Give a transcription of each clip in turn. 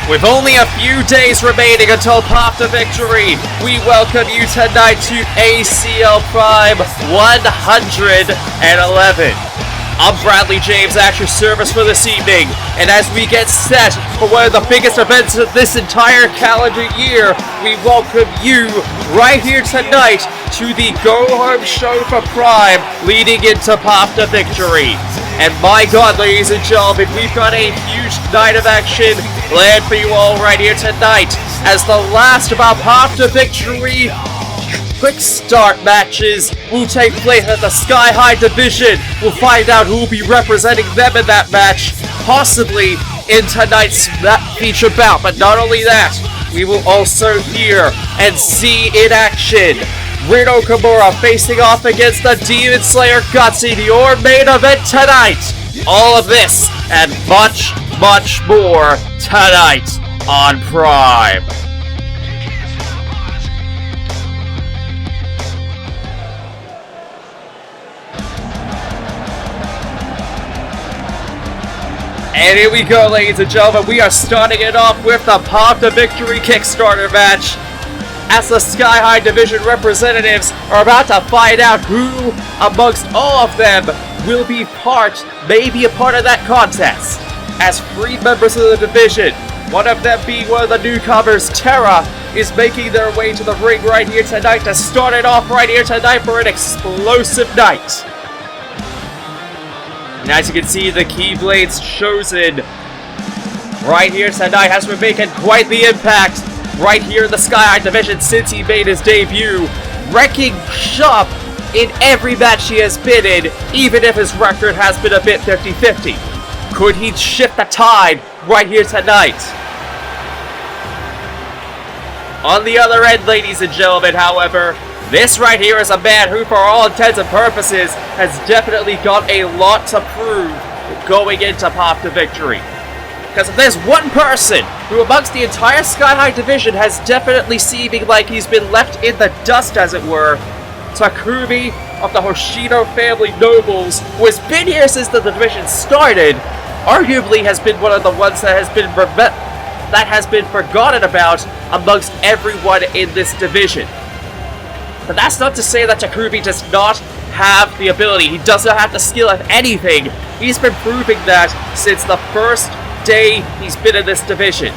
With only a few days remaining until Path to Victory, we welcome you tonight to ACL Prime 111. I'm Bradley James at your service for this evening, and as we get set for one of the biggest events of this entire calendar year, we welcome you right here tonight to the go-home show for Prime leading into Path to Victory. And my god, ladies and gentlemen, we've got a huge night of action planned for you all right here tonight, as the last of our Path to Victory quick start matches will take place at the Sky High Division. We'll find out who will be representing them in that match, possibly in tonight's feature bout. But not only that, we will also hear and see in action Okumura facing off against the Demon Slayer Gutsy, your main event tonight. All of this and much, much more tonight on Prime. And here we go, ladies and gentlemen. We are starting it off with the Path to Victory Kickstarter match, as the Sky High Division representatives are about to find out who amongst all of them will be maybe a part of that contest. As 3 members of the division, one of them being one of the newcomers, Terra, is making their way to the ring right here tonight to start it off right here tonight for an explosive night. And as you can see, the Keyblades chosen right here tonight has been making quite the impact right here in the Sky High Division since he made his debut, wrecking shop in every match he has been in, even if his record has been a bit 50-50. Could he shift the tide right here tonight? On the other end, ladies and gentlemen, however, this right here is a man who, for all intents and purposes, has definitely got a lot to prove going into Path to Victory. Because if there's one person who amongst the entire Sky High Division has definitely seeming like he's been left in the dust, as it were, Takumi of the Hoshino family nobles, who has been here since the division started, arguably has been one of the ones that has been forgotten about amongst everyone in this division. But that's not to say that Takumi does not have the ability. He does not have the skill, if anything. He's been proving that since the first day he's been in this division.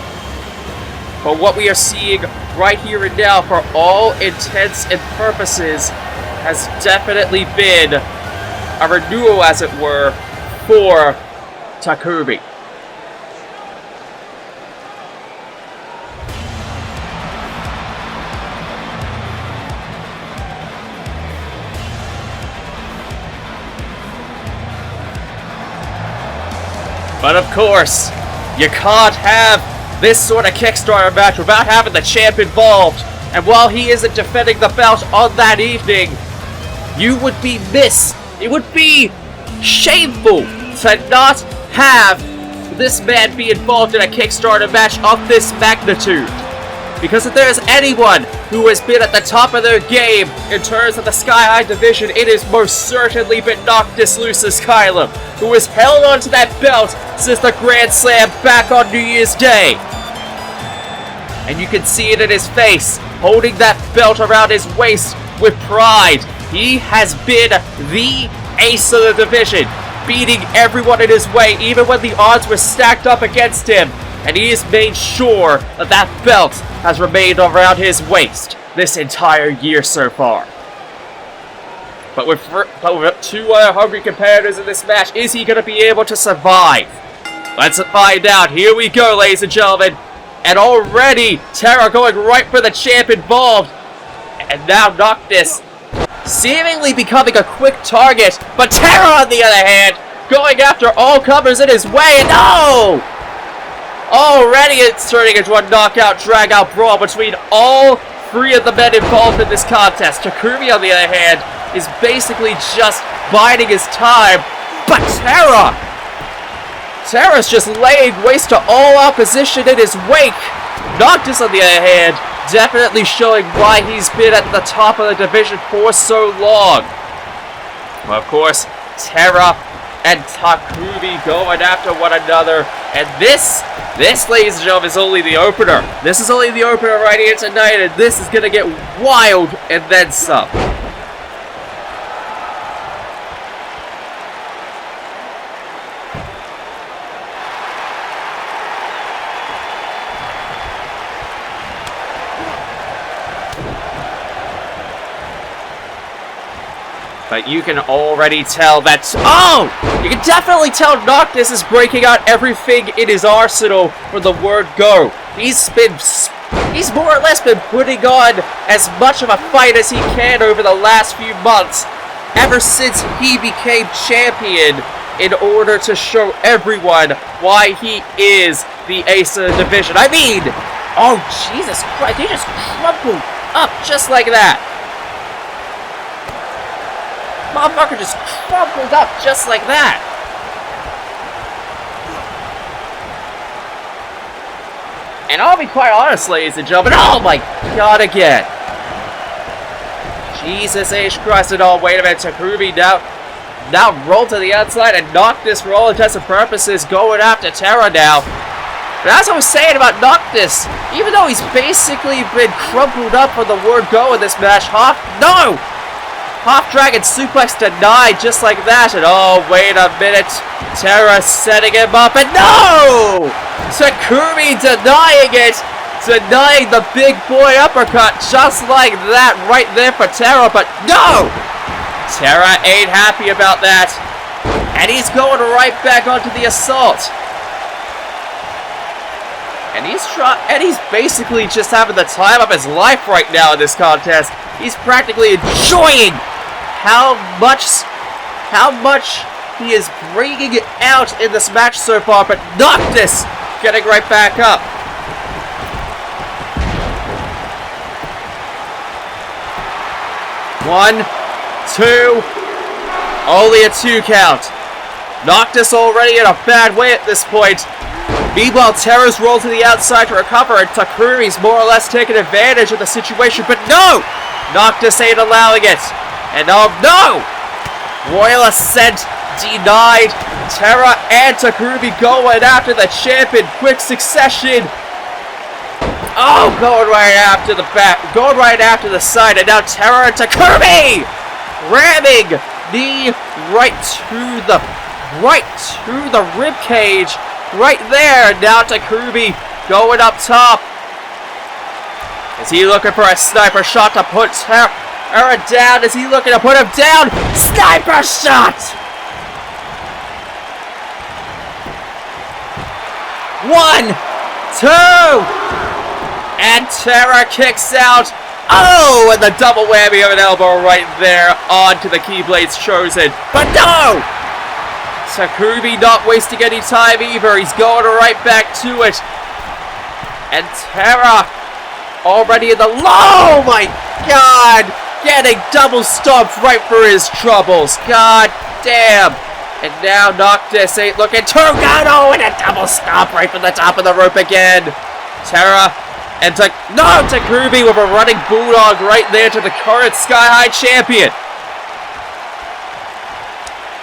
But what we are seeing right here and now, for all intents and purposes, has definitely been a renewal, as it were, for Takumi. But of course, you can't have this sort of Kickstarter match without having the champ involved. And while he isn't defending the belt on that evening, it would be shameful to not have this man be involved in a Kickstarter match of this magnitude. Because if there's anyone who has been at the top of their game in terms of the Sky High Division, it has most certainly been Noctis Lucis Kylum, who has held onto that belt since the Grand Slam back on New Year's Day. And you can see it in his face, holding that belt around his waist with pride. He has been the ace of the division, beating everyone in his way, even when the odds were stacked up against him. And he has made sure that that belt has remained around his waist this entire year so far. But with 2 other hungry competitors in this match, is he going to be able to survive? Let's find out. Here we go, ladies and gentlemen. And already, Terra going right for the champ involved. And now Noctis seemingly becoming a quick target. But Terra, on the other hand, going after all comers in his way. And no! Already it's turning into a knockout, drag-out brawl between all 3 of the men involved in this contest. Takumi, on the other hand, is basically just biding his time. But Terra's just laying waste to all opposition in his wake. Noctis, on the other hand, definitely showing why he's been at the top of the division for so long. Well, of course, Terra and Takumi going after one another. And this, ladies and gentlemen, is only the opener. This is only the opener right here tonight, and this is going to get wild and then some. But you can already tell that... Oh! You can definitely tell Noctis is breaking out everything in his arsenal for the word go. He's more or less been putting on as much of a fight as he can over the last few months, ever since he became champion, in order to show everyone why he is the ace of the division. I mean... Oh, Jesus Christ, he just crumpled up just like that. Motherfucker just crumpled up just like that. And I'll be quite honest, ladies and gentlemen. Oh my god, again. Jesus H. Christ and all. Wait a minute. Takumi now roll to the outside and Noctis for all intents and purposes going after Terra now. But as I was saying about Noctis, even though he's basically been crumpled up for the word go in this match, No! Half Dragon suplex denied just like that, and oh, wait a minute. Terra setting him up, and no! Takumi denying it! Denying the big boy uppercut just like that right there for Terra, but no! Terra ain't happy about that. And he's going right back onto the assault. And he's basically just having the time of his life right now in this contest. He's practically enjoying how much he is bringing it out in this match so far, but Noctis getting right back up. One, two, only a 2 count. Noctis already in a bad way at this point. Meanwhile, Terra's rolled to the outside to recover, and Takumi's more or less taking advantage of the situation, but no! Noctis ain't allowing it. And oh no! Royal Ascent denied. Terra and Takumi going after the champ in quick succession. Oh, going right after the back, going right after the side, and now Terra and Takumi ramming knee right to the rib cage, right there. Now Takumi going up top. Is he looking for a sniper shot to put Terra down? Is he looking to put him down? Sniper shot! 1, 2, and Terra kicks out. Oh, and the double whammy of an elbow right there onto the Keyblades chosen. But no! Takumi not wasting any time either. He's going right back to it. And Terra already in the low. Oh my god! Getting double stomped right for his troubles. God damn. And now Noctis ain't looking too good. Oh, and a double stomp right from the top of the rope again. Terra and Takumi with a running bulldog right there to the current Sky High champion.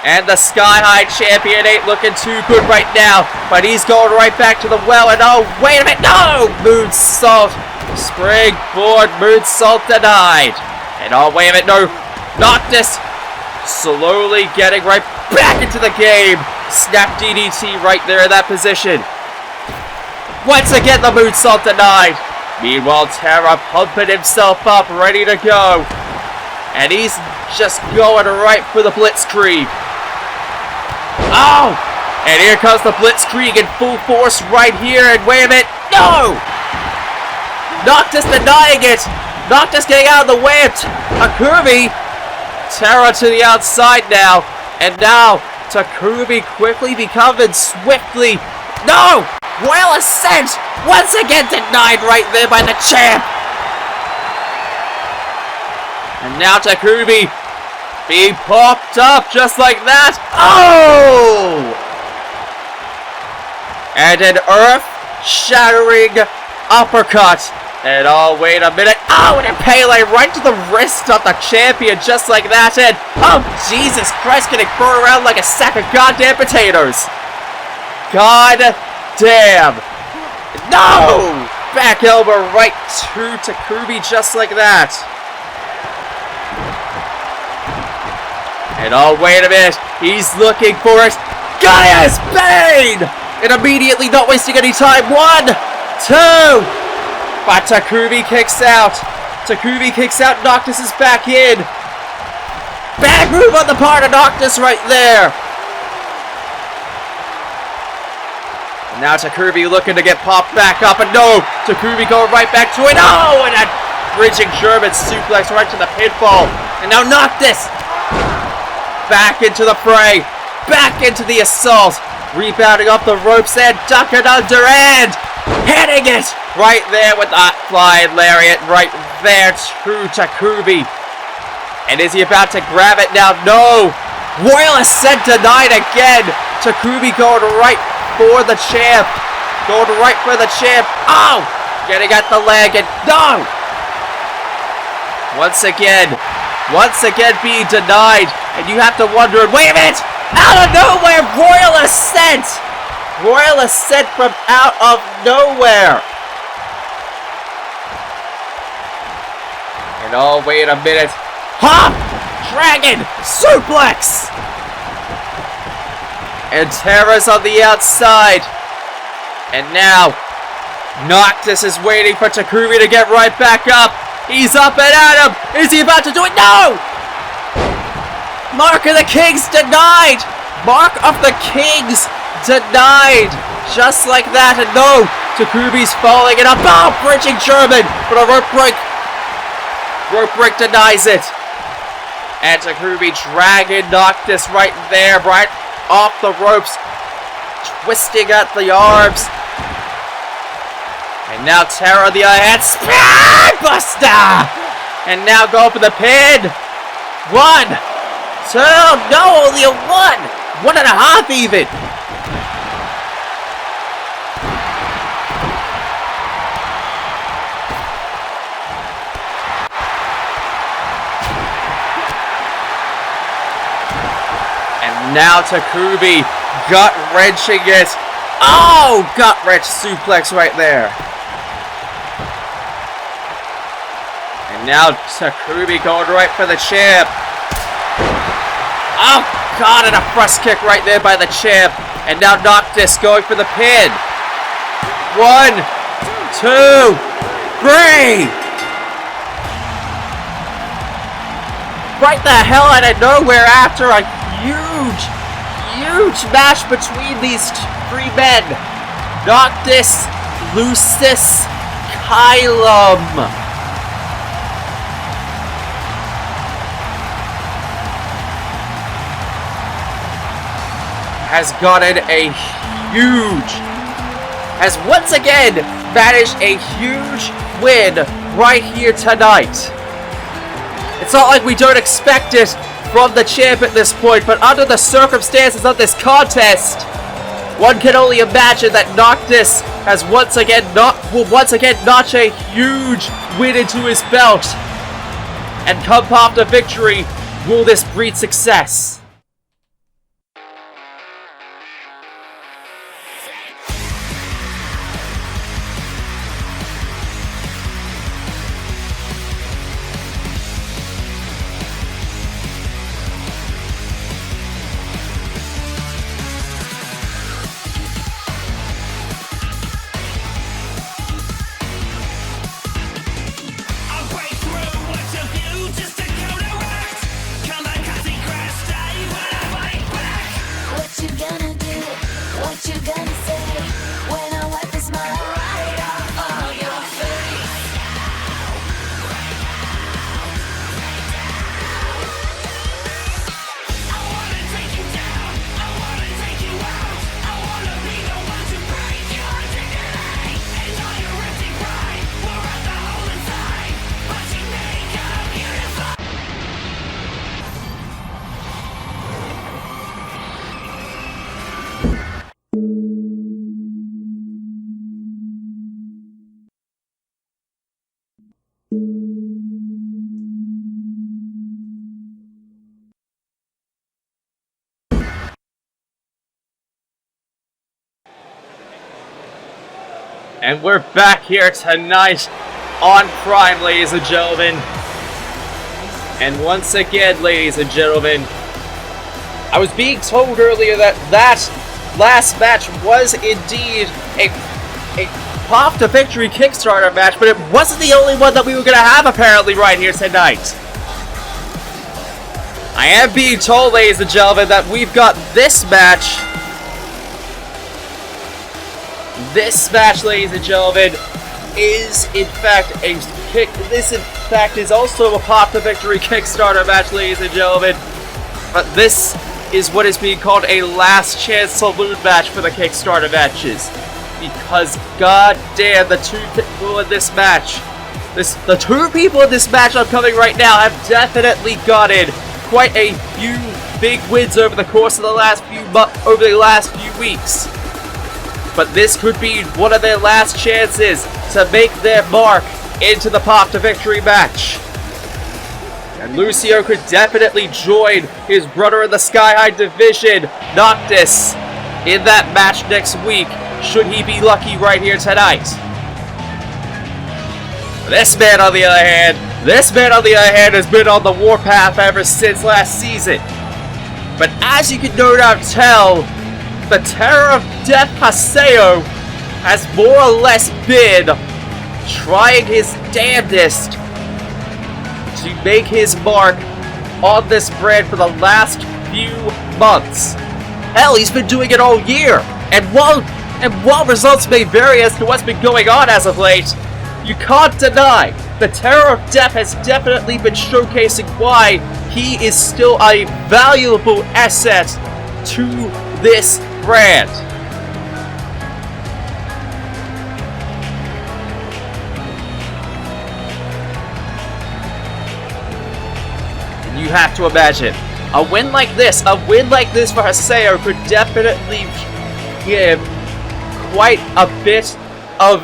And the Sky High champion ain't looking too good right now, but he's going right back to the well, and oh, wait a minute, no! Moonsault, springboard moonsault denied. And oh, wait a minute, no, Noctis slowly getting right back into the game. Snap DDT right there in that position. Once again, the moonsault denied. Meanwhile, Terra pumping himself up, ready to go. And he's just going right for the blitzkrieg. Oh! And here comes the blitzkrieg in full force right here. And wait a minute, no! Noctis denying it. Noctis getting out of the way of Takumi. Terra to the outside now. And now, Takumi quickly becoming swiftly. No! Royal Ascent once again denied right there by the champ. And now Takumi being popped up just like that. Oh! And an earth-shattering uppercut. And oh, wait a minute. Oh, and a Pele right to the wrist of the champion, just like that. And oh, Jesus Christ, getting thrown around like a sack of goddamn potatoes. God damn. No! Back elbow right to Takubi, just like that. And oh, wait a minute. He's looking for it. Gaia's Bane! And immediately, not wasting any time. 1, 2. But Takubi kicks out. Takubi kicks out. Noctis is back in. Bad move on the part of Noctis right there. And now Takubi looking to get popped back up. And no, Takubi going right back to it. Oh, and a bridging German suplex right to the pinfall. And now Noctis back into the fray. Back into the assault. Rebounding off the ropes and ducking under and hitting it right there with that flying lariat right there to Takubi. And is he about to grab it now? No! Royal Ascent denied again. Takubi going right for the champ. Going right for the champ. Oh! Getting at the leg and no! Once again being denied. And you have to wonder, wait a minute! Out of nowhere, Royal Ascent! Royal Ascent from out of nowhere! And oh, wait a minute. Hop! Dragon! Suplex! And Terra's on the outside. And now, Noctis is waiting for Takubi to get right back up. He's up and at him! Is he about to do it? No! Mark of the Kings denied! Mark of the Kings denied! Just like that, and no! Takubi's falling and up. Oh, bridging German! But a rope break! Rope break denies it! And Takubi dragging Noctis right there, right off the ropes. Twisting at the arms. And now Terra the eye and Spin Buster! And now go for the pin! 1, 2, no, only a 1.5 even. And now Takubi gut-wrenching it. Oh, gut-wrench suplex right there. And now Takubi going right for the champ. Oh, God, and a thrust kick right there by the champ. And now Noctis going for the pin. 1, 2, 3. Right the hell out of nowhere after a huge match between these 3 men. Noctis, Lucis, Kylum. Has gotten has once again managed a huge win right here tonight. It's not like we don't expect it from the champ at this point, but under the circumstances of this contest, one can only imagine that Noctis has once again notch a huge win into his belt. And come pop the victory, will this breed success? I'll break through what you do just to counteract. Come on, Cassie, crash dive. And we're back here tonight on Prime, ladies and gentlemen. And once again, ladies and gentlemen, I was being told earlier that last match was indeed a Path to Victory Kickstarter match, but it wasn't the only one that we were going to have apparently right here tonight. I am being told, ladies and gentlemen, that we've got this match. This match, ladies and gentlemen, is in fact is also a Path to Victory Kickstarter match, ladies and gentlemen. But this is what is being called a last chance saloon match for the Kickstarter matches. Because goddamn, the two people in this match, the two people in this match upcoming right now have definitely gotten quite a few big wins over the course of the last few weeks. But this could be one of their last chances to make their mark into the Path to Victory match. And Lucio could definitely join his brother in the Sky High division, Noctis, in that match next week, should he be lucky right here tonight. This man, on the other hand, has been on the warpath ever since last season. But as you can no doubt tell, the Terror of Death Haseo has more or less been trying his damnedest to make his mark on this brand for the last few months. Hell, he's been doing it all year. And while results may vary as to what's been going on as of late, you can't deny the Terror of Death has definitely been showcasing why he is still a valuable asset to this brand. And you have to imagine a win like this for Haseo could definitely give quite a bit of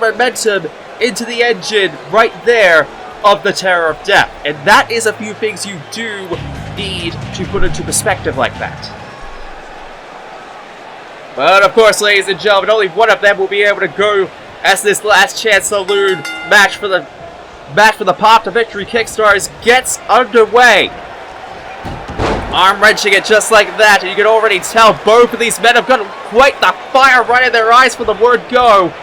momentum into the engine right there of the Terror of Death. And that is a few things you do need to put into perspective like that. But of course, ladies and gentlemen, only one of them will be able to go as this last chance saloon match for the Path to Victory Kickstarters gets underway. Arm wrenching it just like that, and you can already tell both of these men have got quite the fire right in their eyes for the word go.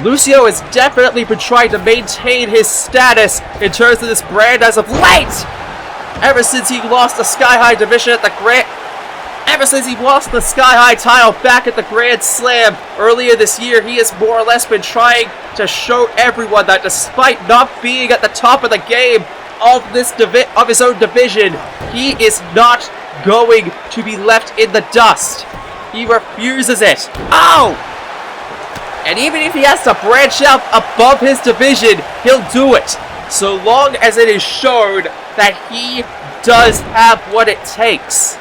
Lucio has definitely been trying to maintain his status in terms of this brand as of late. Ever since he lost the Sky High division at the Ever since he lost the Sky High title back at the Grand Slam earlier this year, he has more or less been trying to show everyone that despite not being at the top of the game of his own division, he is not going to be left in the dust. He refuses it. Oh! And even if he has to branch out above his division, he'll do it, so long as it is shown that he does have what it takes.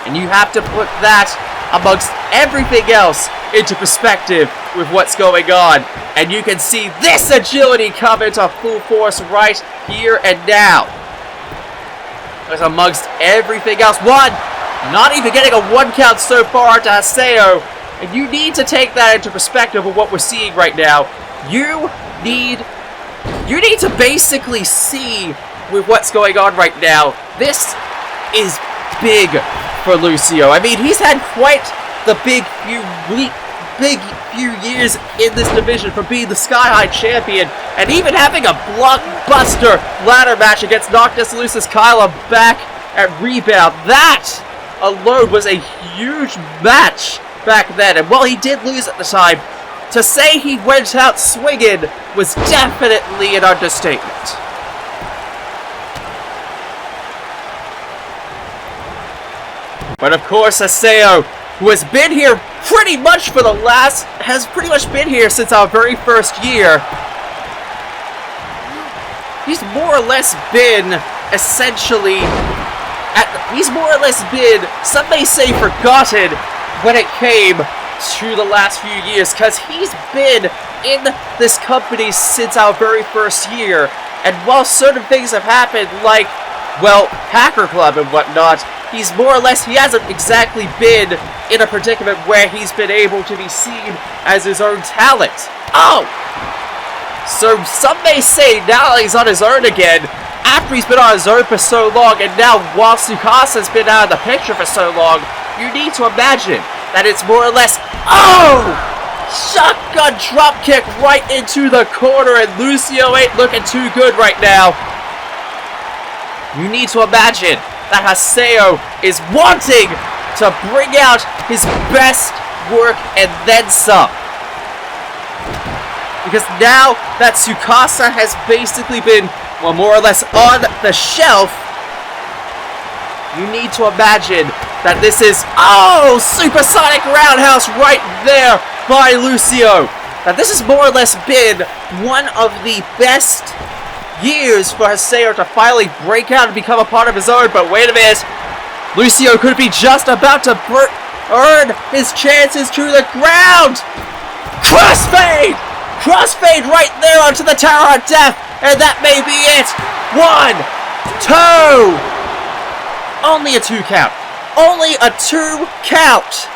And you have to put that amongst everything else into perspective with what's going on. And you can see this agility come into full force right here and now. As amongst everything else, not even getting a 1 count so far to Haseo. And you need to take that into perspective of what we're seeing right now. You need to basically see with what's going on right now. This is big for Lucio. I mean, he's had quite the big few years in this division for being the Sky High champion, and even having a blockbuster ladder match against Noctis Lucis Kyla back at Rebound. That alone was a huge match back then, and while he did lose at the time, to say he went out swinging was definitely an understatement. But of course, Haseo, who has been here has pretty much been here since our very first year. He's more or less been some may say forgotten when it came to the last few years, because he's been in this company since our very first year. And while certain things have happened, like, well, Hacker Club and whatnot, he hasn't exactly been in a predicament where he's been able to be seen as his own talent. Oh! So some may say now he's on his own again, after he's been on his own for so long, and now while Tsukasa's been out of the picture for so long, you need to imagine that it's more or less, oh! Shotgun dropkick right into the corner, and Lucio ain't looking too good right now. You need to imagine that Haseo is wanting to bring out his best work and then some. Because now that Tsukasa has basically been, well, more or less on the shelf, you need to imagine that this is, oh, supersonic roundhouse right there by Lucio. That this has more or less been one of the best years for Haseo to finally break out and become a part of his own. But wait a minute, Lucio could be just about to earn his chances to the ground. Crossfade! Crossfade right there onto the Tower of Death, and that may be it. 1, 2. Only a 2 count. Only a 2 count.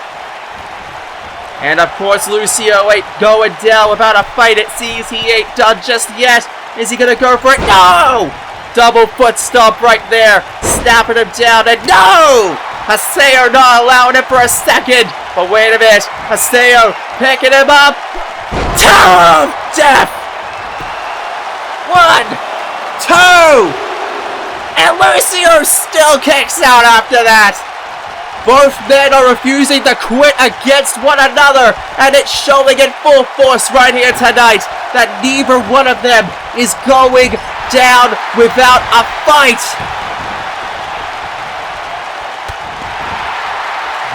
And of course, Lucio ain't going down without a fight. It seems he ain't done just yet. Is he gonna go for it? No! Double foot stomp right there, snapping him down, and no! Haseo not allowing it for a second. But wait a minute, Haseo picking him up. Tower of Death! 1, 2, and Lucio still kicks out after that. Both men are refusing to quit against one another, and it's showing in full force right here tonight that neither one of them is going down without a fight.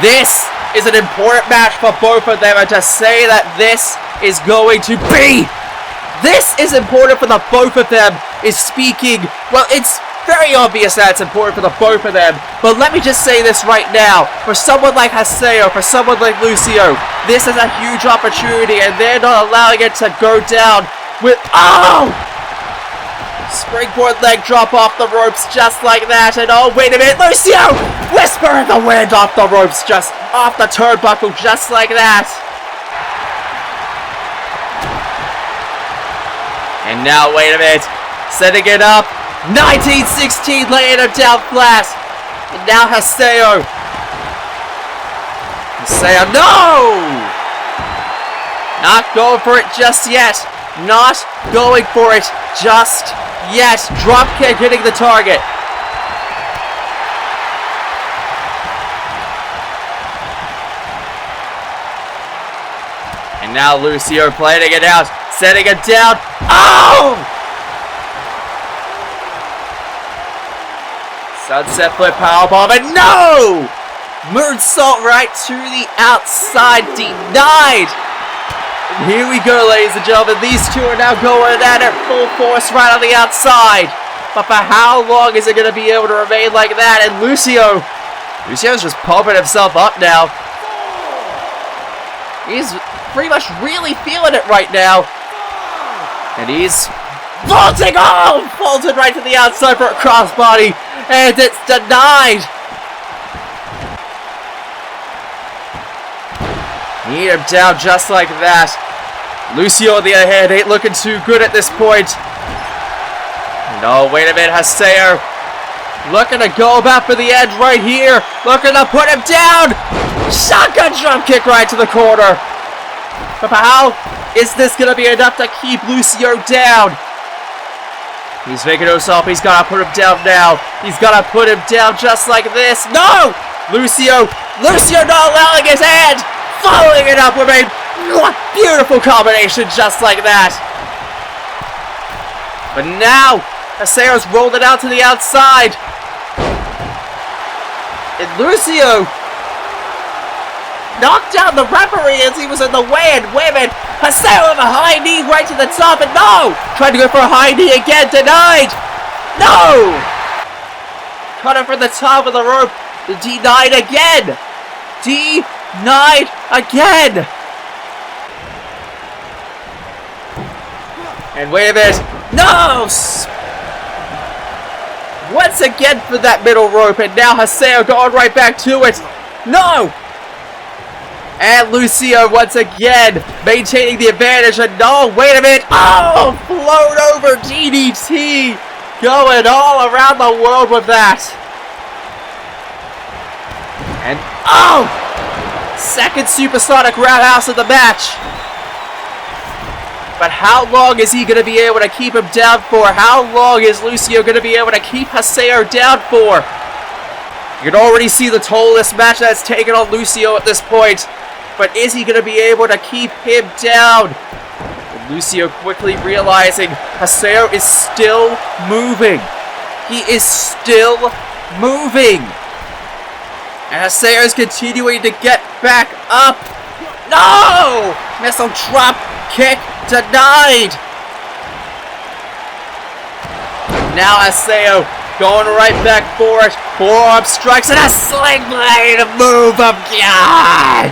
This is an important match for both of them, and to say that this is going to be, this is important for the both of them is speaking, well, it's very obvious that it's important for the both of them, but let me just say this right now, for someone like Haseo, for someone like Lucio, this is a huge opportunity, and they're not allowing it to go down with, oh! Springboard leg drop off the ropes just like that, and oh, wait a minute, Lucio! Whisper in the wind off the ropes, just off the turnbuckle, just like that. And now, wait a minute, setting it up, 1916 laying him down flat, and now Haseo, no! Not going for it just yet, not going for it just yet, drop kick hitting the target. And now Lucio playing it out, setting it down. Oh! Sunset flip powerbomb, and no! Moonsault right to the outside, denied. And here we go, ladies and gentlemen. These two are now going at it full force right on the outside. But for how long is it going to be able to remain like that? And Lucio's just pumping himself up now. He's pretty much really feeling it right now. And he's vaulting! Oh! Vaulted right to the outside for a crossbody. And it's denied. Need him down just like that. Lucio, on the other hand, ain't looking too good at this point. No, wait a minute, Haseo. Looking to go about for the edge right here. Looking to put him down. Shotgun drum kick right to the corner. But how is this going to be enough to keep Lucio down? He's making himself. He's got to put him down now. He's got to put him down just like this. No! Lucio not allowing his hand. Following it up with a beautiful combination just like that. But now, Haseo's rolled it out to the outside. And Lucio knocked down the referee as he was in the way, and women, Haseo with a high knee right to the top, and no! Tried to go for a high knee again, denied! No! Cut it from the top of the rope, denied again! Denied again! And wait a minute, no! Once again for that middle rope, and now Haseo going right back to it. No! And Lucio once again maintaining the advantage. And no, wait a minute. Oh, float over DDT. Going all around the world with that. And oh, second supersonic roundhouse of the match. But how long is he going to be able to keep him down for? How long is Lucio going to be able to keep Haseo down for? You can already see the toll this match that's taken on Lucio at this point. But is he going to be able to keep him down? And Lucio quickly realizing Haseo is still moving. He is still moving. And Haseo is continuing to get back up. No! Missile drop kick denied. Now Haseo going right back for it. Forearm strikes and a sling blade move of God.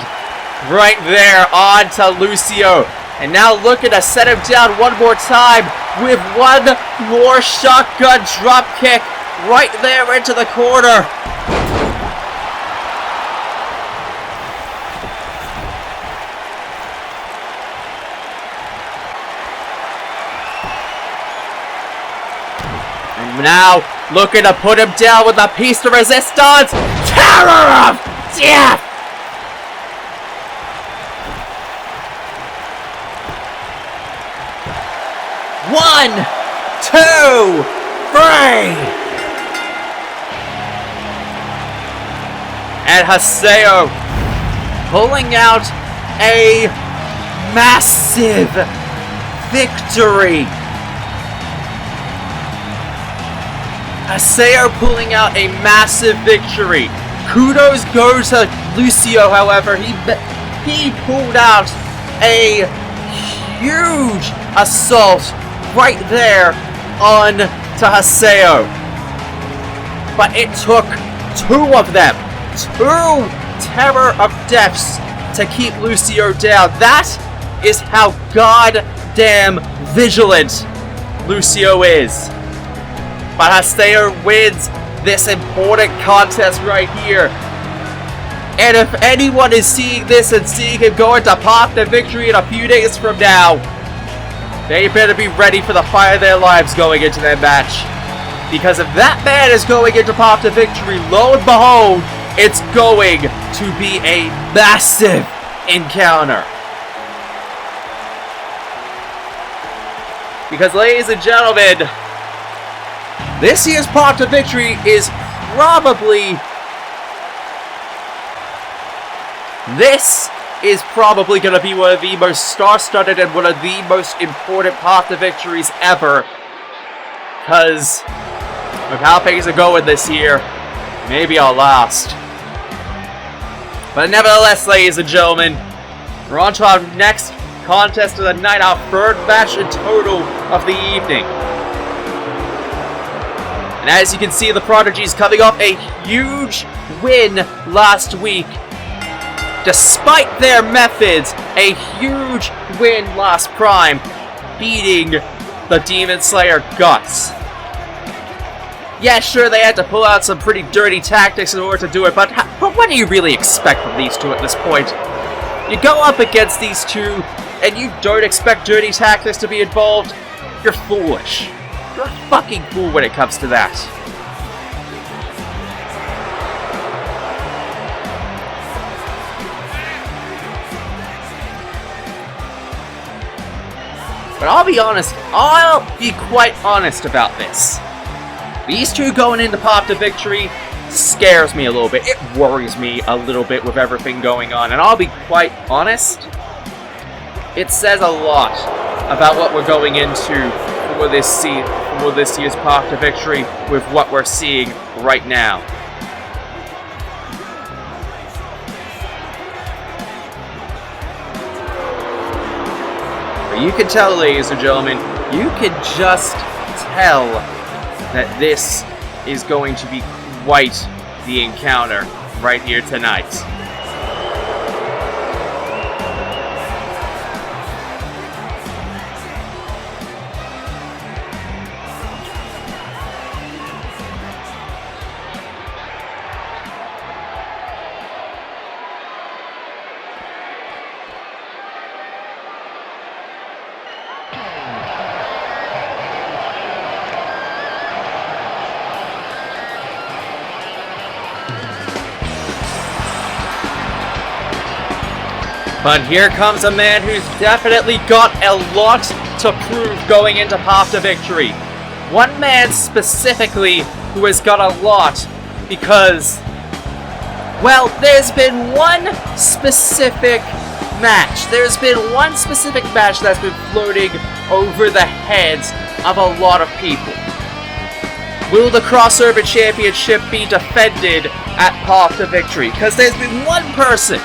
Right there onto Lucio. And now looking to set him down one more time with one more shotgun drop kick right there into the corner. And now looking to put him down with a piece de resistance. Terror of death. One, two, three. And Haseo pulling out a massive victory. Haseo pulling out a massive victory. Kudos go to Lucio, however. He pulled out a huge assault right there on to Haseo. But it took two of them. Two terror of deaths to keep Lucio down. That is how goddamn vigilant Lucio is. But Haseo wins this important contest right here. And if anyone is seeing this and seeing him going to pop the victory in a few days from now, they better be ready for the fight of their lives going into that match. Because if that man is going into pop the victory, lo and behold, it's going to be a massive encounter. Because, ladies and gentlemen, this year's Pop to Victory is probably going to be one of the most star-studded and one of the most important Pop to Victories ever. Because of how things are going this year, maybe our last. But nevertheless, ladies and gentlemen, we're on to our next contest of the night, our third match in total of the evening. And as you can see, the Prodigy's coming off a huge win last week. Despite their methods, a huge win last Prime, beating the Demon Slayer Guts. Yeah, sure, they had to pull out some pretty dirty tactics in order to do it, but what do you really expect from these two at this point? You go up against these two, and you don't expect dirty tactics to be involved? You're foolish. You're a fucking fool when it comes to that. But I'll be quite honest about this. These two going into Pop to Victory scares me a little bit. It worries me a little bit with everything going on. And I'll be quite honest, it says a lot about what we're going into for this year's Pop to Victory with what we're seeing right now. But you can tell, ladies and gentlemen, you can just tell that this is going to be quite the encounter right here tonight. But here comes a man who's definitely got a lot to prove going into Path to Victory. One man specifically who has got a lot because, well, there's been one specific match. There's been one specific match that's been floating over the heads of a lot of people. Will the Crossover Championship be defended at Path to Victory? Because there's been one person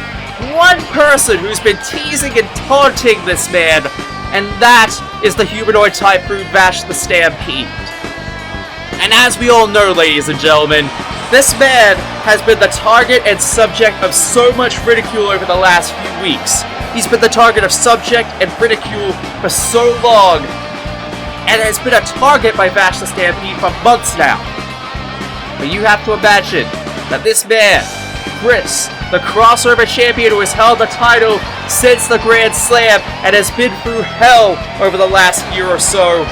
who's been teasing and taunting this man, and that is the humanoid Typhoon Vash the Stampede. And as we all know, ladies and gentlemen, this man has been the target and subject of so much ridicule over the last few weeks. He's been the target of subject and ridicule for so long, and has been a target by Vash the Stampede for months now. But you have to imagine that this man, Chris, the Crossover Champion who has held the title since the Grand Slam and has been through hell over the last year or so,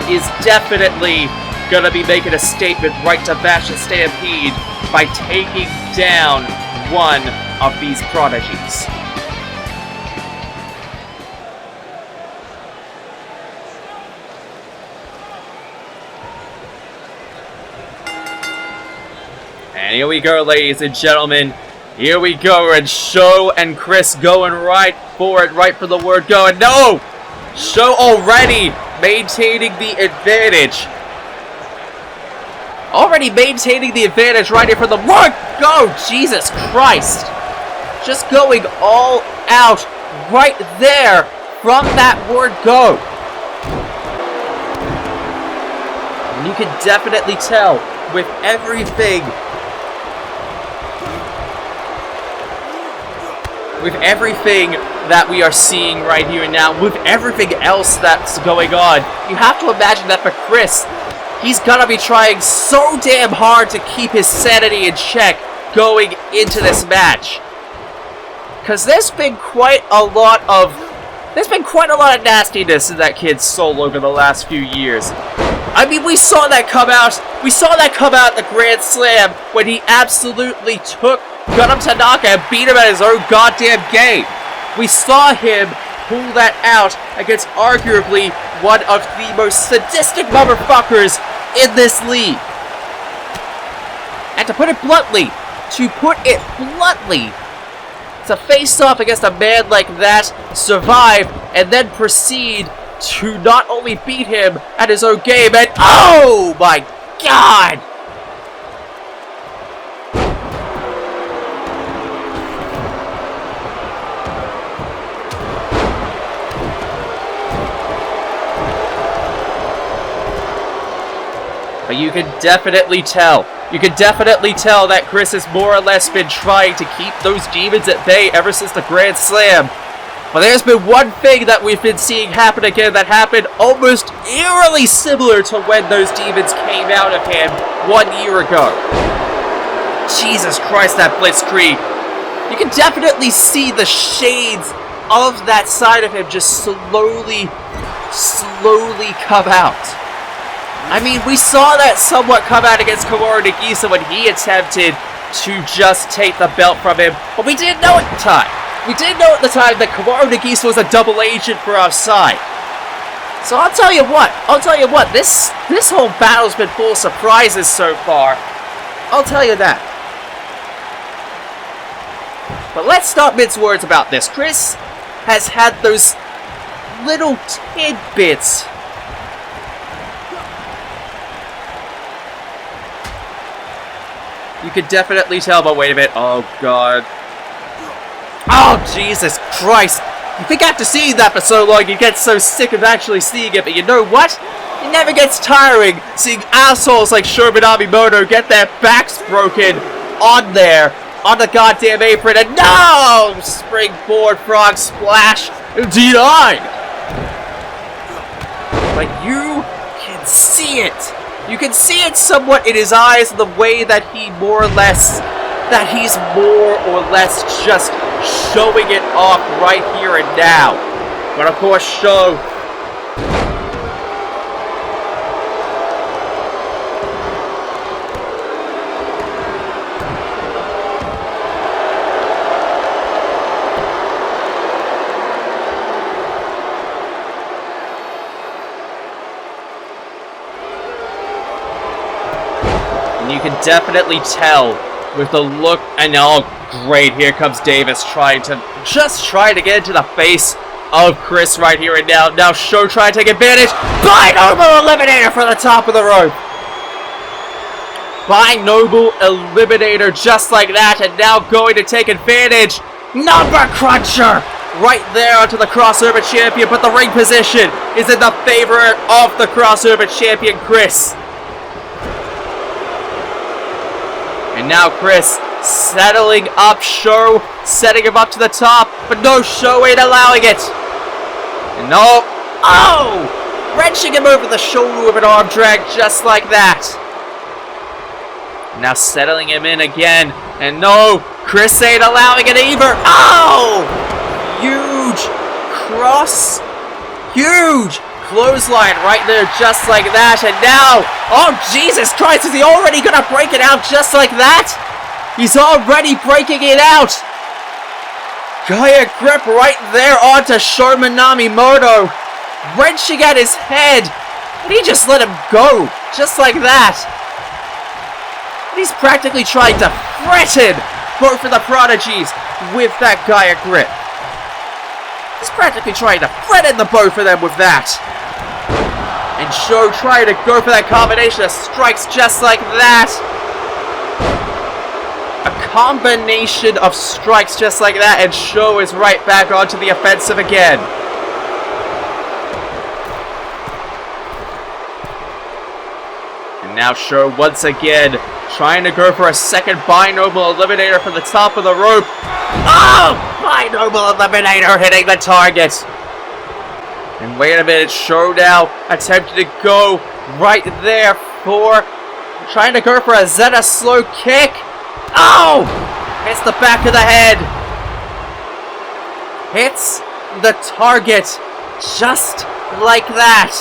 is definitely gonna be making a statement right to Vash the Stampede by taking down one of these prodigies. And here we go, ladies and gentlemen. Here we go, and Sho and Chris going right for it, right for the word go. And no! Sho already maintaining the advantage. Already maintaining the advantage right here for the word go! Jesus Christ! Just going all out right there from that word go. And you can definitely tell with everything that we are seeing right here and now, with everything else that's going on, you have to imagine that for Chris, he's gonna be trying so damn hard to keep his sanity in check going into this match. Because there's been quite a lot of nastiness in that kid's soul over the last few years. I mean, we saw that come out at the Grand Slam when he absolutely took Gundam Tanaka and beat him at his own goddamn game. We saw him pull that out against arguably one of the most sadistic motherfuckers in this league. And to put it bluntly, to face off against a man like that, survive, and then proceed to not only beat him at his own game, and oh my god! But you can definitely tell that Chris has more or less been trying to keep those demons at bay ever since the Grand Slam. But there's been one thing that we've been seeing happen again that happened almost eerily similar to when those demons came out of him 1 year ago. Jesus Christ, that Blitzkrieg. You can definitely see the shades of that side of him just slowly come out. I mean, we saw that somewhat come out against Komaru Nagisa when he attempted to just take the belt from him, but we didn't know at the time. We didn't know at the time that Komaru Nagisa was a double agent for our side. So I'll tell you what, this whole battle's been full of surprises so far. I'll tell you that. But let's not mince words about this. Chris has had those little tidbits . You could definitely tell, but wait a minute. Oh, God. Oh, Jesus Christ. You think after seeing that for so long, you get so sick of actually seeing it, but you know what? It never gets tiring seeing assholes like Sho Minamimoto get their backs broken on the goddamn apron, and no! Springboard frog splash denied! But you can see it. You can see it somewhat in his eyes, the way that he's more or less just showing it off right here and now. But of course, Sho. And you can definitely tell with the look, and oh great, here comes Davis trying to get into the face of Chris right here and now. Now Show trying to take advantage. Binoble Eliminator for the top of the rope. Binoble Eliminator just like that, and now going to take advantage. Number Cruncher right there onto the crossover champion, but the ring position is in the favor of the crossover champion, Chris. And now Chris settling up Show, setting him up to the top, but no, Show ain't allowing it. And no, oh! Wrenching him over the shoulder with an arm drag just like that. Now settling him in again, and no, Chris ain't allowing it either. Oh! Huge cross, huge clothesline right there just like that, and now, oh Jesus Christ, is he already gonna break it out just like that? He's already breaking it out. Gaia grip right there onto Minamimoto, wrenching at his head, and he just let him go just like that. He's practically trying to threaten both of the prodigies with that Gaia grip. He's practically trying to threaten the both of them with that. And Show trying to go for that combination of strikes just like that. A combination of strikes just like that, and Show is right back onto the offensive again. And now Show once again trying to go for a second Binoble Eliminator from the top of the rope. Oh! Binoble Eliminator hitting the target. And wait a minute, Show now attempting to go right there for trying to go for a Zeta slow kick. Oh! Hits the back of the head. Hits the target just like that.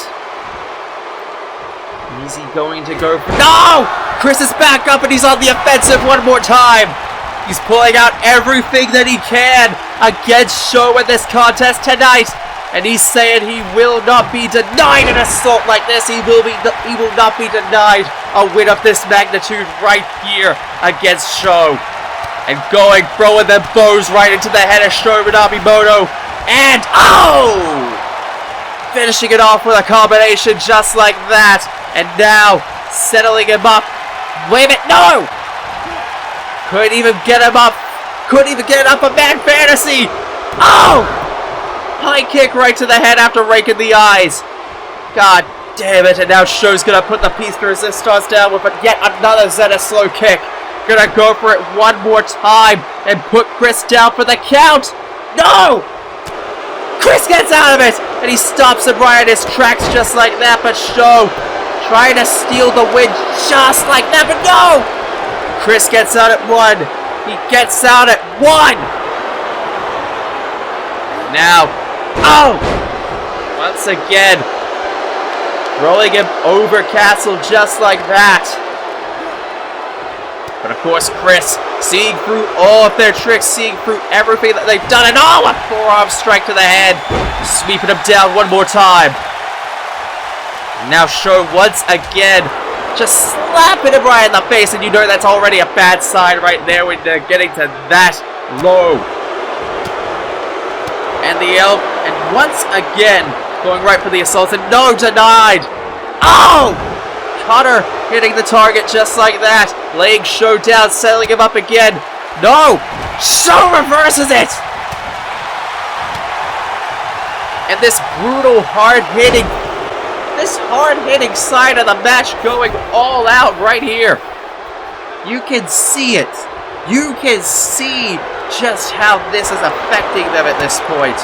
Is he going to go for... No! Chris is back up and he's on the offensive one more time. He's pulling out everything that he can against Show in this contest tonight. And he's saying he will not be denied an assault like this. He will not be denied a win of this magnitude right here against Show. And throwing them bows right into the head of Minamimoto. And, oh! Finishing it off with a combination just like that. And now, settling him up. Wait a minute, no! Couldn't even get him up. Couldn't even get up a Mad Fantasy. Oh! High kick right to the head after raking the eyes. God damn it. And now Show's gonna put the piece de resistance down with yet another Zeta slow kick. Gonna go for it one more time and put Chris down for the count. No! Chris gets out of it, and he stops him right in his tracks just like that, but Show trying to steal the win just like that, but no! Chris gets out at one. He gets out at one. Now, oh! Once again, throwing him over Castle just like that. But of course, Chris, seeing through all of their tricks, seeing through everything that they've done, and oh, a forearm strike to the head, sweeping him down one more time. Now Show once again, just slapping him right in the face, and you know that's already a bad sign right there when they're getting to that low. And and once again, going right for the assault, and no, denied. Oh! Cutter hitting the target just like that. Laying Show down, settling him up again. No! Show reverses it! And this brutal, hard-hitting side of the match going all out right here. You can see it. You can see just how this is affecting them at this point.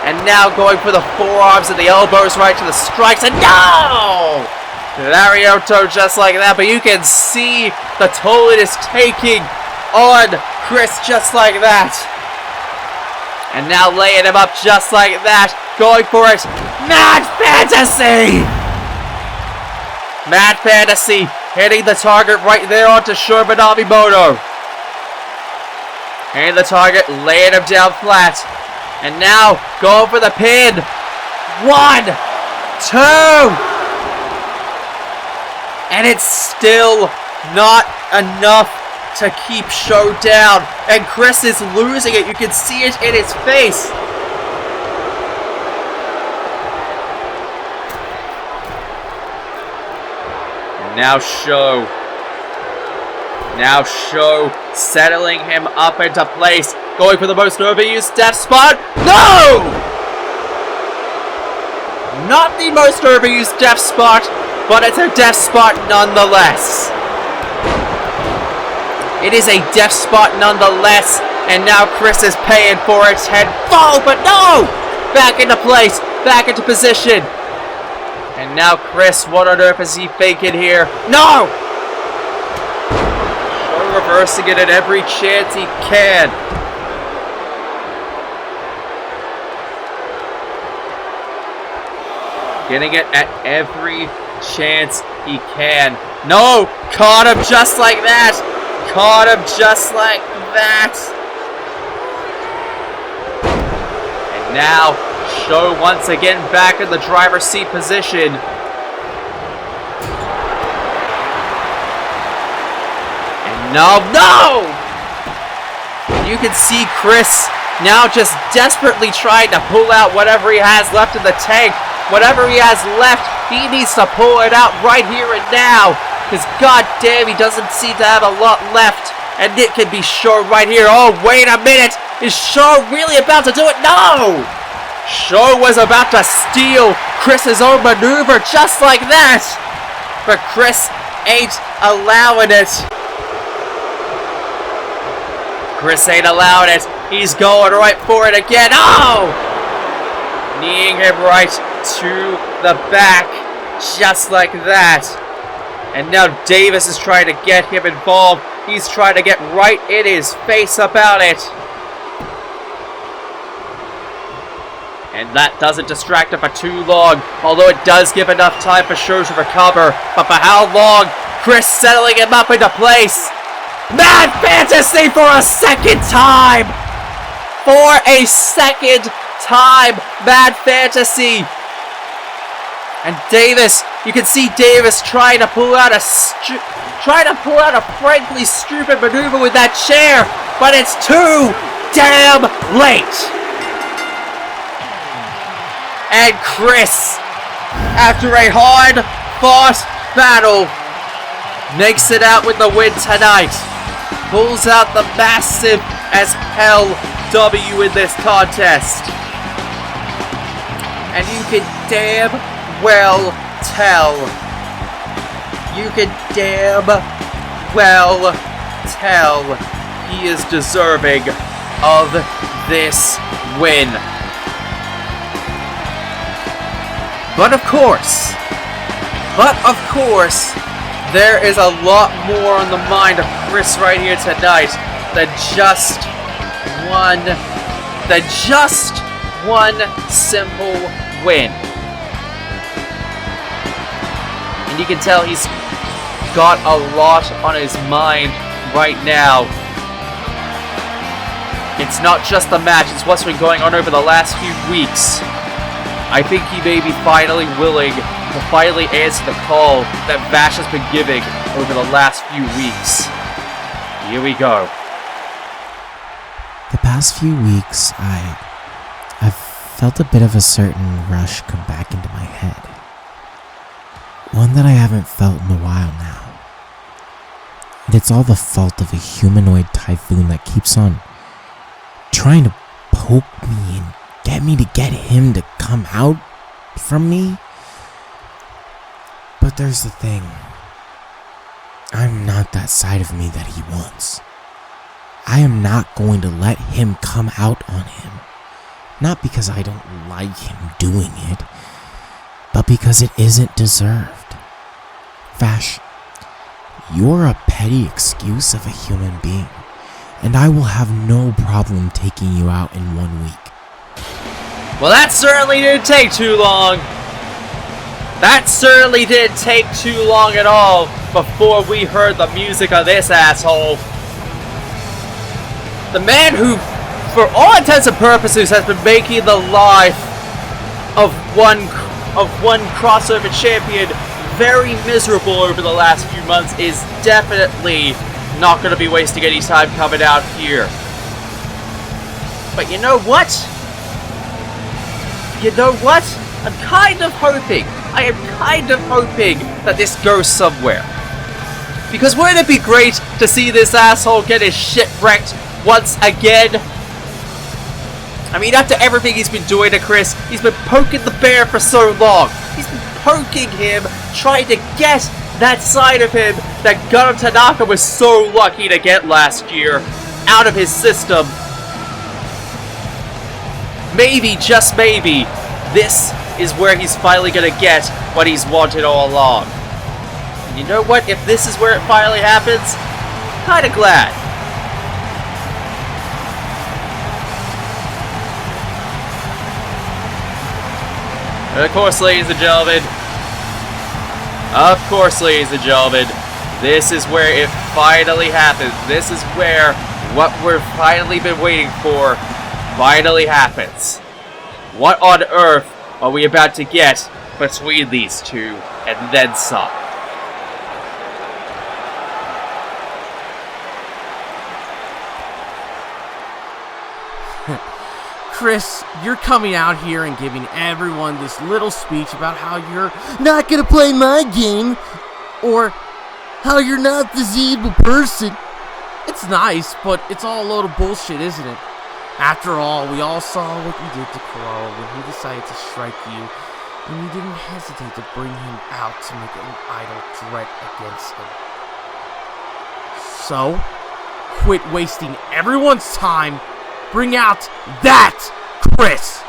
And now going for the forearms and the elbows right to the strikes, and no! Larioto just like that, but you can see the toll it is taking on Chris just like that. And now laying him up just like that, going for it. Mad Fantasy! Mad Fantasy hitting the target right there onto Minamimoto. Hitting the target, laying him down flat. And now going for the pin. 1, 2. And it's still not enough to keep Show down. And Chris is losing it. You can see it in his face. And now Show settling him up into place. Going for the most overused death spot. No! Not the most overused death spot, but it's a death spot nonetheless. It is a death spot nonetheless, and now Chris is paying for its head fall, but no! Back into place, back into position. And now Chris, what on earth is he thinking here? No! Show reversing it at every chance he can. Getting it at every chance he can. No! Caught him just like that! Caught him just like that! And now, Show once again back in the driver's seat position. And no! You can see Chris now just desperately trying to pull out whatever he has left in the tank. Whatever he has left, he needs to pull it out right here and now. Because goddamn, he doesn't seem to have a lot left. And it can be Show right here. Oh, wait a minute. Is Show really about to do it? No! Show was about to steal Chris's own maneuver just like that. But Chris ain't allowing it. Chris ain't allowing it. He's going right for it again. Oh! Kneeing him right to the back, just like that. And now Davis is trying to get him involved. He's trying to get right in his face about it. And that doesn't distract him for too long, although it does give enough time for Show to recover. But for how long? Chris settling him up into place. Mad Fantasy for a second time! For a second time, Mad Fantasy! And Davis, you can see Davis trying to pull out a frankly stupid maneuver with that chair, but it's too damn late. And Chris, after a hard-fought battle, makes it out with the win tonight. Pulls out the massive as hell W in this contest. And you can damn well tell. You can damn well tell he is deserving of this win. But of course, there is a lot more on the mind of Chris right here tonight than just one simple win. And you can tell he's got a lot on his mind right now. It's not just the match, it's what's been going on over the last few weeks. I think he may be finally willing to finally answer the call that Vash has been giving over the last few weeks. Here we go. The past few weeks, I've felt a bit of a certain rush come back into my head. One that I haven't felt in a while now. And it's all the fault of a humanoid typhoon that keeps on trying to poke me and get me to get him to come out from me. But there's the thing. I'm not that side of me that he wants. I am not going to let him come out on him. Not because I don't like him doing it, but because it isn't deserved. Vash, you're a petty excuse of a human being, and I will have no problem taking you out in 1 week. Well, that certainly didn't take too long. That certainly didn't take too long at all before we heard the music of this asshole. The man who, for all intents and purposes, has been making the life of one crossover champion very miserable over the last few months is definitely not going to be wasting any time coming out here. But you know what? I'm kind of hoping, that this goes somewhere. Because wouldn't it be great to see this asshole get his shit wrecked once again? I mean, after everything he's been doing to Chris, he's been poking the bear for so long. He's been poking him, trying to get that side of him that Gundam Tanaka was so lucky to get last year out of his system. Maybe, just maybe, this is where he's finally gonna get what he's wanted all along. And you know what? If this is where it finally happens, kinda glad. And of course, ladies and gentlemen, this is where it finally happens. This is where what we've finally been waiting for finally happens. What on earth are we about to get between these two, and then some? Chris, you're coming out here and giving everyone this little speech about how you're not gonna play my game, or how you're not this evil person. It's nice, but it's all a load of bullshit, isn't it? After all, we all saw what you did to Kuro when he decided to strike you, and you didn't hesitate to bring him out to make an idle threat against him. So, quit wasting everyone's time. Bring out that Chris!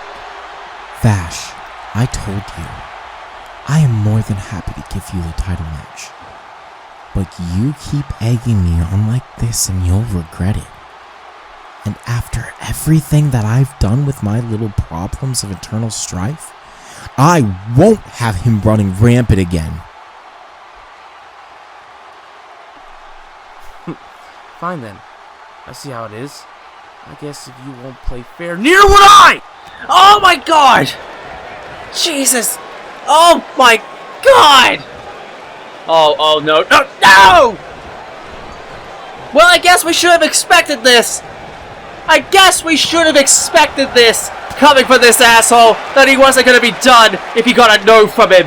Vash, I told you. I am more than happy to give you the title match. But you keep egging me on like this and you'll regret it. And after everything that I've done with my little problems of eternal strife, I won't have him running rampant again. Fine then. I see how it is. I guess if you won't play fair, neither would I! Oh my god! Jesus! Oh my god! Oh no, no! Well, I guess we should have expected this! Coming from this asshole, that he wasn't gonna be done if he got a no from him.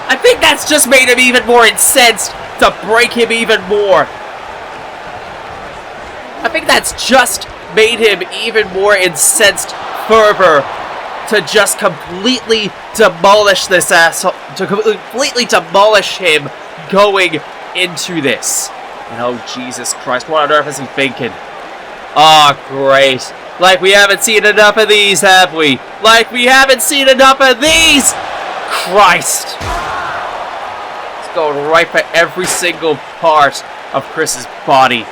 I think that's just made him even more incensed to break him even more. I think that's just made him even more incensed further to just completely demolish this asshole, to completely demolish him going into this. And oh, Jesus Christ, what on earth is he thinking? Oh, great. Like we haven't seen enough of these, have we? Christ. It's going right for every single part of Chris's body.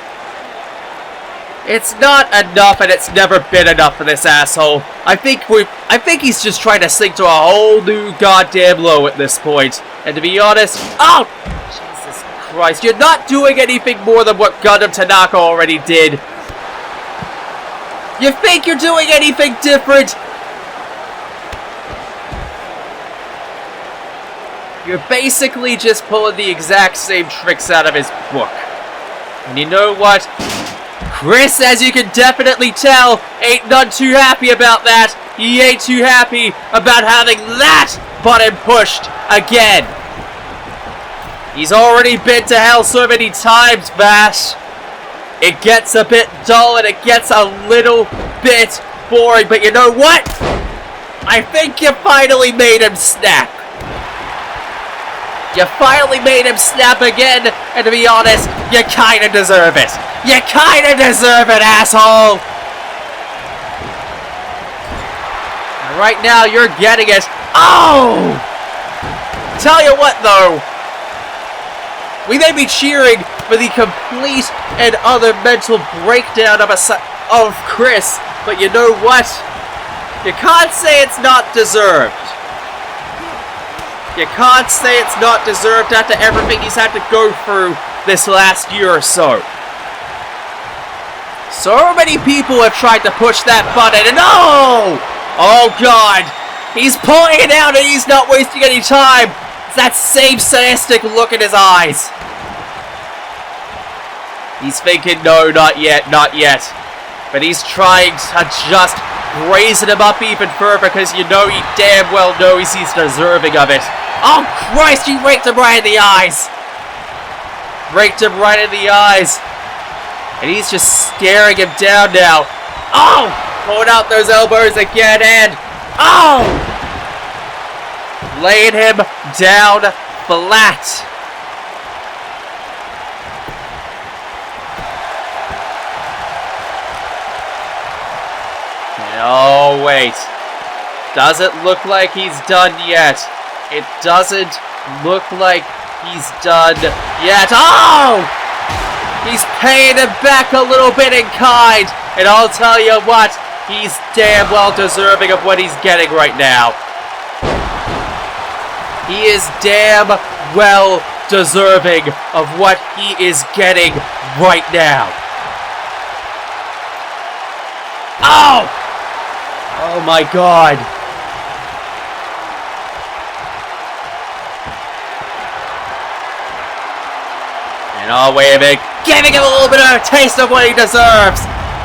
It's not enough, and it's never been enough for this asshole. I think he's just trying to sink to a whole new goddamn low at this point. And to be honest, oh, Jesus Christ, you're not doing anything more than what Gundam Tanaka already did. You think you're doing anything different? You're basically just pulling the exact same tricks out of his book. And you know what? Chris, as you can definitely tell, ain't none too happy about that. He ain't too happy about having that button pushed again. He's already been to hell so many times, Vash. It gets a bit dull and it gets a little bit boring, but you know what? I think you finally made him snap. You finally made him snap again, and to be honest, you kinda deserve it. You kinda deserve it, asshole! And right now, you're getting it. Oh! Tell you what, though. We may be cheering for the complete and utter mental breakdown of Chris, but you know what? You can't say it's not deserved. You can't say it's not deserved after everything he's had to go through this last year or so. So many people have tried to push that button, and oh! Oh God! He's pulling it out and he's not wasting any time! It's that same sadistic look in his eyes. He's thinking, no, not yet, not yet. But he's trying to just brazen him up even further because you know he damn well knows he's deserving of it. Oh Christ, he raked him right in the eyes. Raked him right in the eyes. And he's just staring him down now. Oh! Pulling out those elbows again and... Oh! Laying him down flat. Oh, wait. Doesn't look like he's done yet. It doesn't look like he's done yet. Oh! He's paying him back a little bit in kind. And I'll tell you what, he's damn well deserving of what he's getting right now. He is damn well deserving of what he is getting right now. Oh! Oh my God. And oh, wait a minute. Giving him a little bit of a taste of what he deserves.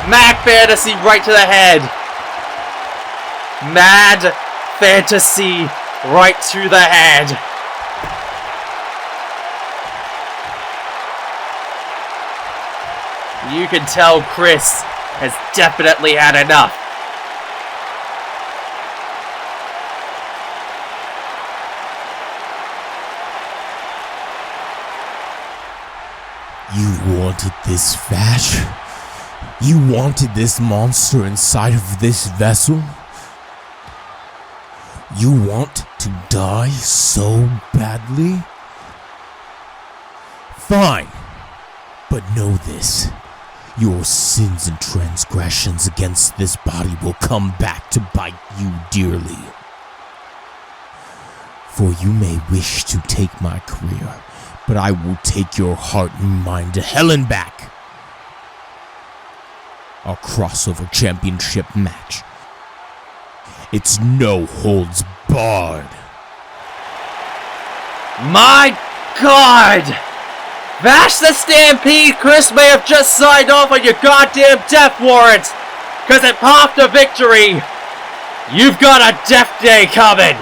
Mad Fantasy right to the head. Mad Fantasy right to the head. You can tell Chris has definitely had enough. You wanted this Vash? You wanted this monster inside of this vessel? You want to die so badly? Fine, but know this. Your sins and transgressions against this body will come back to bite you dearly. For you may wish to take my career, but I will take your heart and mind to hell and back. Our crossover championship match. It's no holds barred. My God! Vash the Stampede, Chris may have just signed off on your goddamn death warrant! Cause it popped a victory! You've got a death day coming!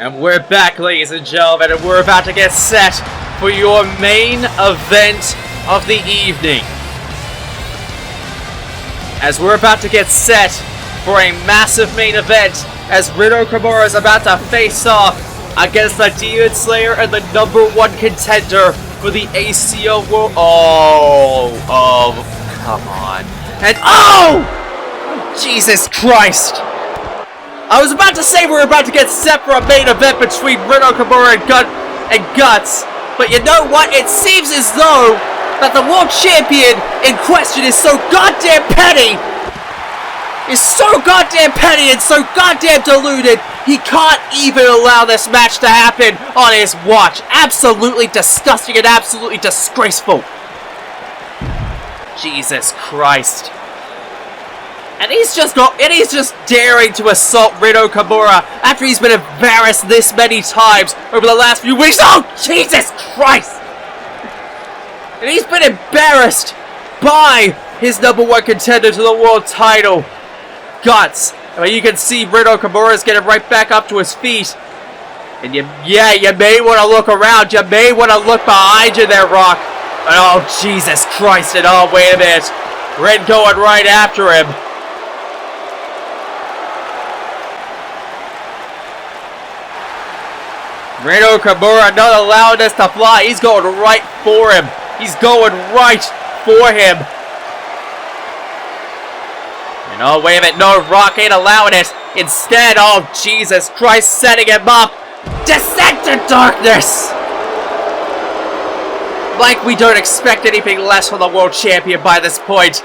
And we're back, ladies and gentlemen, and we're about to get set for your main event of the evening. As we're about to get set for a massive main event, as Okumura is about to face off against the Demon Slayer and the #1 contender for the ACL World... Oh, come on. And Jesus Christ! I was about to say we're about to get set for a main event between Okumura and Guts, but you know what? It seems as though that the world champion in question is so goddamn petty, and so goddamn deluded, he can't even allow this match to happen on his watch. Absolutely disgusting and absolutely disgraceful. Jesus Christ. And he's just daring to assault Okumura after he's been embarrassed this many times over the last few weeks. Oh, Jesus Christ! And he's been embarrassed by his #1 contender to the world title. Guts. I mean, you can see Okumura is getting right back up to his feet. And you may want to look around. You may want to look behind you there, Rock. And oh, Jesus Christ. And oh, wait a minute. Red going right after him. Okumura not allowing this to fly. He's going right for him. He's going right for him. And oh, wait a minute. No, Rock ain't allowing it. Instead, oh, Jesus Christ, setting him up. Descent to darkness! Like we don't expect anything less from the world champion by this point.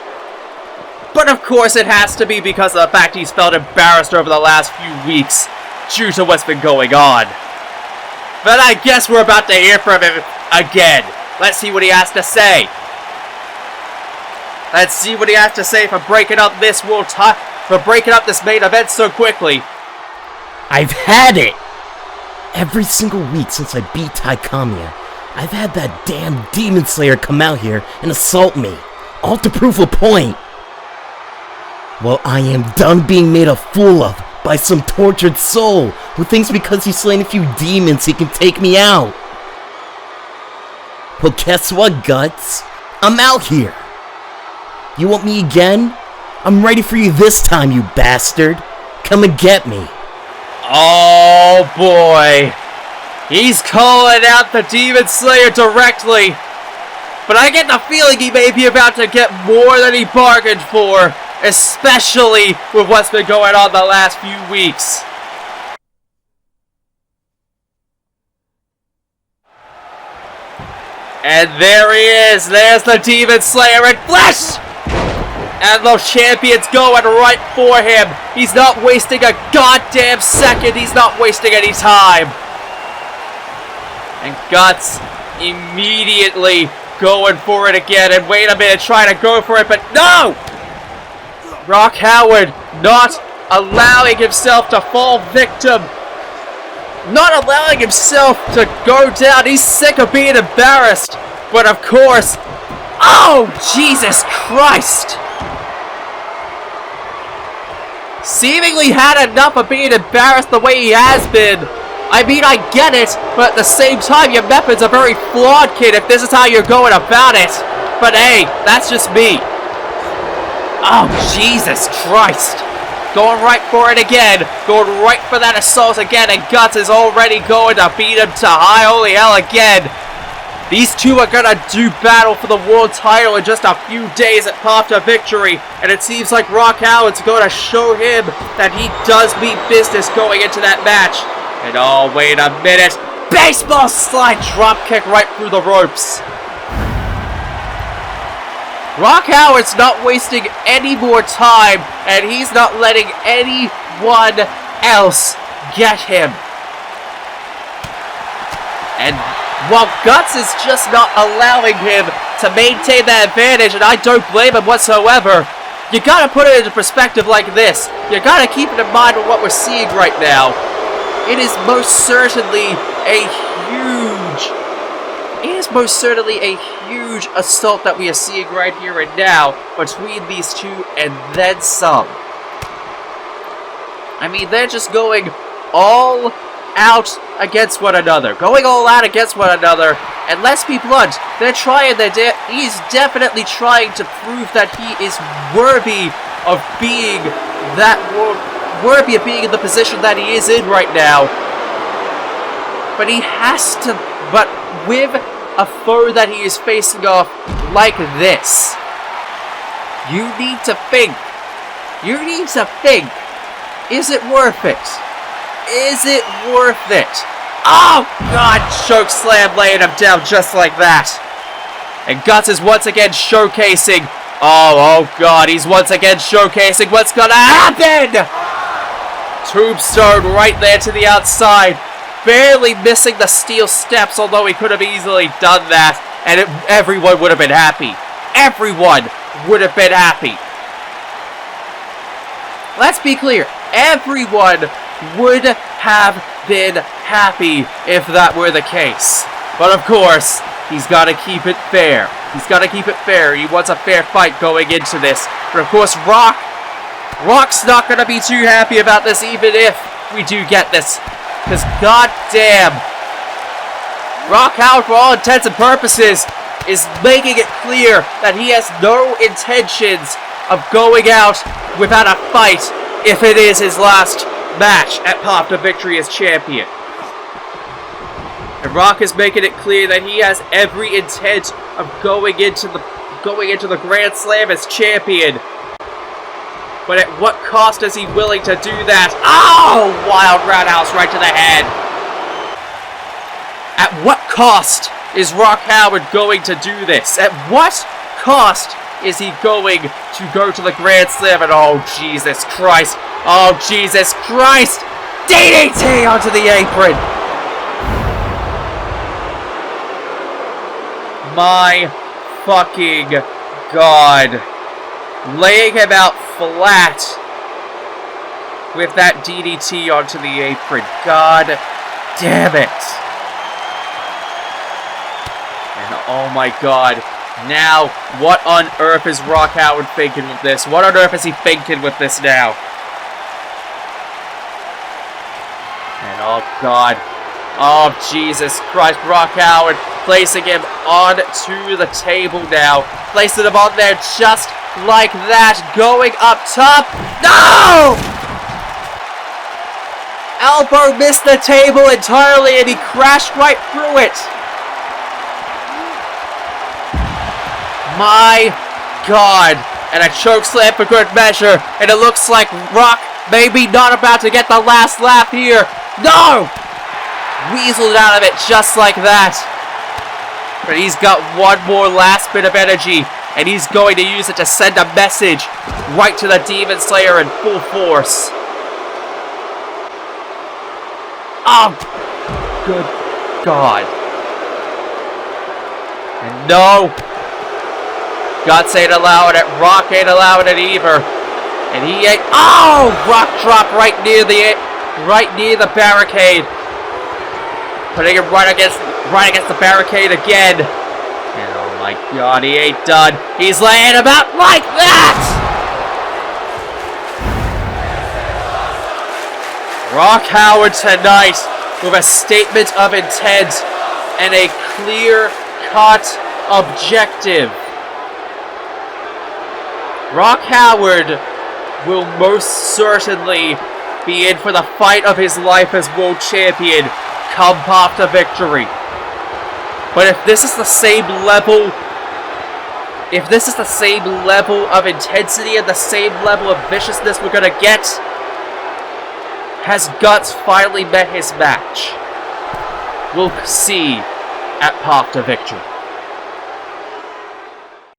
But of course it has to be because of the fact he's felt embarrassed over the last few weeks due to what's been going on. But I guess we're about to hear from him again. Let's see what he has to say. Let's see what he has to say for breaking up this this main event so quickly. I've had it! Every single week since I beat Taikamiya, I've had that damn Demon Slayer come out here and assault me, all to prove a point. Well, I am done being made a fool of by some tortured soul who thinks because he's slain a few demons he can take me out. Well, guess what, Guts? I'm out here. You want me again? I'm ready for you this time, you bastard. Come and get me. Oh boy. He's calling out the Demon Slayer directly. But I get the feeling he may be about to get more than he bargained for. Especially with what's been going on the last few weeks. And there he is. There's the Demon Slayer in flesh! And the champion's going right for him. He's not wasting a goddamn second. He's not wasting any time. And Guts immediately going for it again. And wait a minute, trying to go for it, but no! Rock Howard not allowing himself to fall victim. Not allowing himself to go down. He's sick of being embarrassed. But of course, oh, Jesus Christ! Seemingly had enough of being embarrassed the way he has been. I mean, I get it, but at the same time, your methods are very flawed, kid, if this is how you're going about it. But hey, that's just me. Oh, Jesus Christ. Going right for it again. Going right for that assault again, and Guts is already going to beat him to high holy hell again. These two are gonna do battle for the world title in just a few days at Path to Victory, and it seems like Rock Howard's gonna show him that he does mean business going into that match. And oh, wait a minute. Baseball slide drop kick right through the ropes. Rock Howard's not wasting any more time, and he's not letting anyone else get him. And while Guts is just not allowing him to maintain that advantage, and I don't blame him whatsoever, you gotta put it into perspective like this. You gotta keep it in mind with what we're seeing right now. It is most certainly a huge assault that we are seeing right here and now between these two and then some. I mean, they're just going all out against one another. Going all out against one another. And let's be blunt, he's definitely trying to prove that he is worthy of being in the position that he is in right now. But he has to, but with a foe that he is facing off like this, you need to think. Is it worth it? Is it worth it? Oh God, choke slam laying him down just like that. And Guts is once again showcasing. Oh God, he's once again showcasing what's gonna happen! Tombstone right there to the outside. Barely missing the steel steps, although he could have easily done that. And everyone would have been happy. Everyone would have been happy. let's be clear, everyone would have been happy if that were the case. But of course, he's got to keep it fair. He's got to keep it fair. He wants a fair fight going into this. But of course, Rock's not going to be too happy about this, even if we do get this. Because goddamn, Rock Howard, for all intents and purposes, is making it clear that he has no intentions of going out without a fight if it is his last match at Path to Victory as champion. And Rock is making it clear that he has every intent of going into the Grand Slam as champion. But at what cost is he willing to do that? Oh! Wild roundhouse right to the head. At what cost is Rock Howard going to do this? At what cost is he going to go to the Grand Slam? And oh, Jesus Christ. Oh, Jesus Christ. DDT onto the apron. My fucking God. Laying him out flat with that DDT onto the apron. God damn it. And oh my God. Now, what on earth is Rock Howard thinking with this? What on earth is he thinking with this now? And oh God. Oh Jesus Christ. Rock Howard placing him onto the table now. Placing him on there just like that. Going up top. No! Elbow missed the table entirely and he crashed right through it. My God. And a choke slam for good measure. And it looks like Rock maybe not about to get the last laugh here. No! Weaseled out of it just like that. But he's got one more last bit of energy. And he's going to use it to send a message right to the Demon Slayer in full force. Oh! Good God. And no! Guts ain't allowing it. Rock ain't allowing it either. And he ain't. Oh! Rock drop right near the barricade. Putting him right against the barricade again. And oh my God, he ain't done. He's laying him out like that. Rock Howard tonight with a statement of intent and a clear-cut objective. Rock Howard will most certainly be in for the fight of his life as world champion come Path to Victory. But if this is the same level of intensity and the same level of viciousness we're gonna get, has Guts finally met his match? We'll see at Path to Victory.